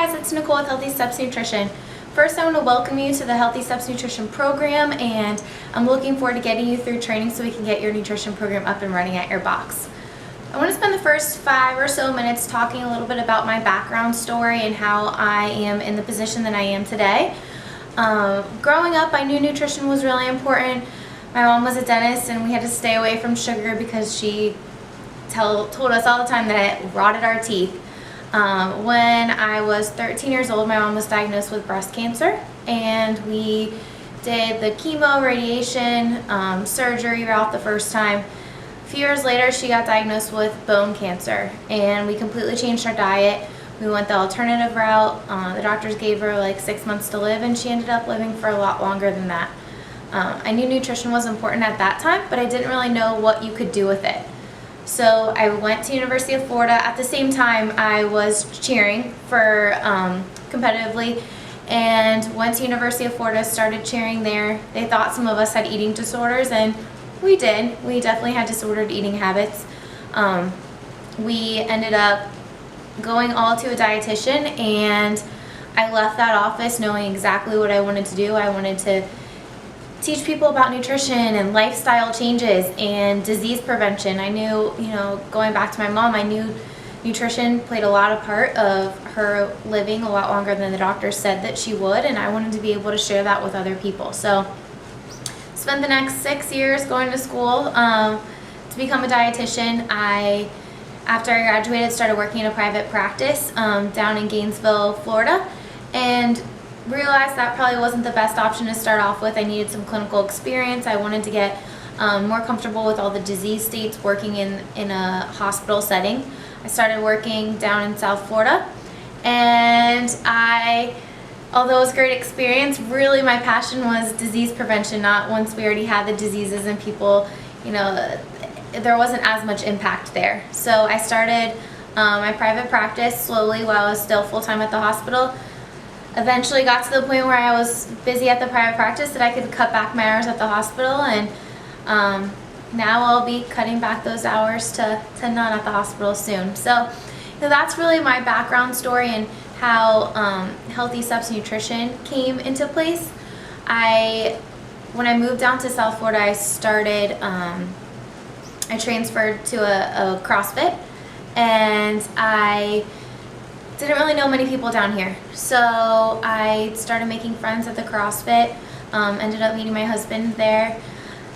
Hi guys, it's Nicole with Healthy Steps Nutrition. First, I want to welcome you to the Healthy Steps Nutrition program, and I'm looking forward to getting you through training so we can get your nutrition program up and running at your box. I want to spend the first 5 or so minutes talking a little bit about my background story and how I am in the position that I am today. Growing up, I knew nutrition was really important. My mom was a dentist and we had to stay away from sugar because she told us all the time that it rotted our teeth. When I was 13 years old, my mom was diagnosed with breast cancer, and we did the chemo, radiation, surgery route the first time. A few years later, she got diagnosed with bone cancer, and we completely changed our diet. We went the alternative route. The doctors gave her like 6 months to live, and she ended up living for a lot longer than that. I knew nutrition was important at that time, but I didn't really know what you could do with it. So I went to University of Florida. At the same time, I was cheering for competitively, and went to University of Florida, started cheering there. They thought some of us had eating disorders, and we did. We definitely had disordered eating habits. We ended up going all to a dietitian, and I left that office knowing exactly what I wanted to do. I wanted to teach people about nutrition and lifestyle changes and disease prevention. I knew, going back to my mom, I knew nutrition played a lot of part of her living a lot longer than the doctors said that she would, and I wanted to be able to share that with other people. So spent the next 6 years going to school to become a dietitian. After I graduated, started working in a private practice down in Gainesville, Florida, and realized that probably wasn't the best option to start off with. I needed some clinical experience. I wanted to get more comfortable with all the disease states working in a hospital setting. I started working down in South Florida, and although it was a great experience, really my passion was disease prevention, not once we already had the diseases and people, there wasn't as much impact there. So I started my private practice slowly while I was still full-time at the hospital. Eventually got to the point where I was busy at the private practice that I could cut back my hours at the hospital, and now I'll be cutting back those hours to none at the hospital soon. So that's really my background story and how Healthy Steps Nutrition came into place. When I moved down to South Florida, I transferred to a CrossFit, and I didn't really know many people down here. So I started making friends at the CrossFit, ended up meeting my husband there.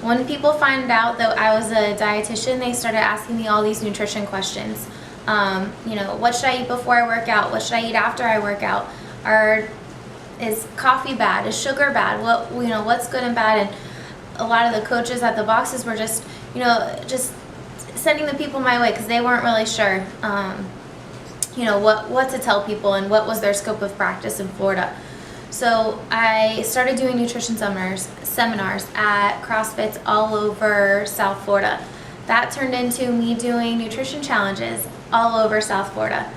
When people find out that I was a dietitian, they started asking me all these nutrition questions. What should I eat before I work out? What should I eat after I work out? Is coffee bad? Is sugar bad? What's good and bad? And a lot of the coaches at the boxes were just sending the people my way because they weren't really sure. What to tell people and what was their scope of practice in Florida. So I started doing nutrition seminars at CrossFits all over South Florida. That turned into me doing nutrition challenges all over South Florida.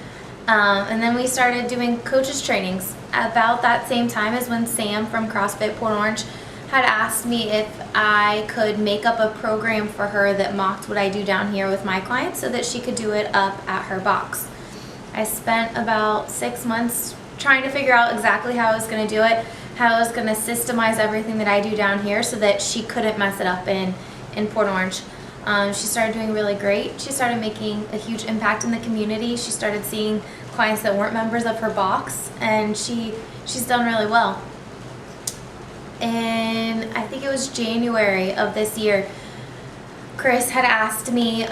And then we started doing coaches trainings about that same time as when Sam from CrossFit Port Orange had asked me if I could make up a program for her that mocked what I do down here with my clients so that she could do it up at her box. I spent about 6 months trying to figure out exactly how I was going to do it, how I was going to systemize everything that I do down here so that she couldn't mess it up in Port Orange. She started doing really great. She started making a huge impact in the community. She started seeing clients that weren't members of her box, and she's done really well. And I think it was January of this year, Chris Cooper had asked me,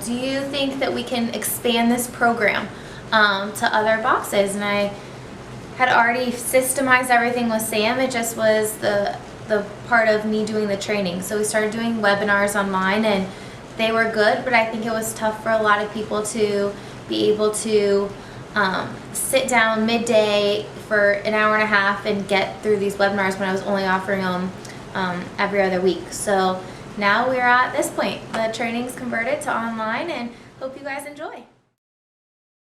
do you think that we can expand this program to other boxes? And I had already systemized everything with Sam. It just was the part of me doing the training. So we started doing webinars online, and they were good, but I think it was tough for a lot of people to be able to sit down midday for an hour and a half and get through these webinars when I was only offering them every other week. So now we're at this point. The training's converted to online, and hope you guys enjoy.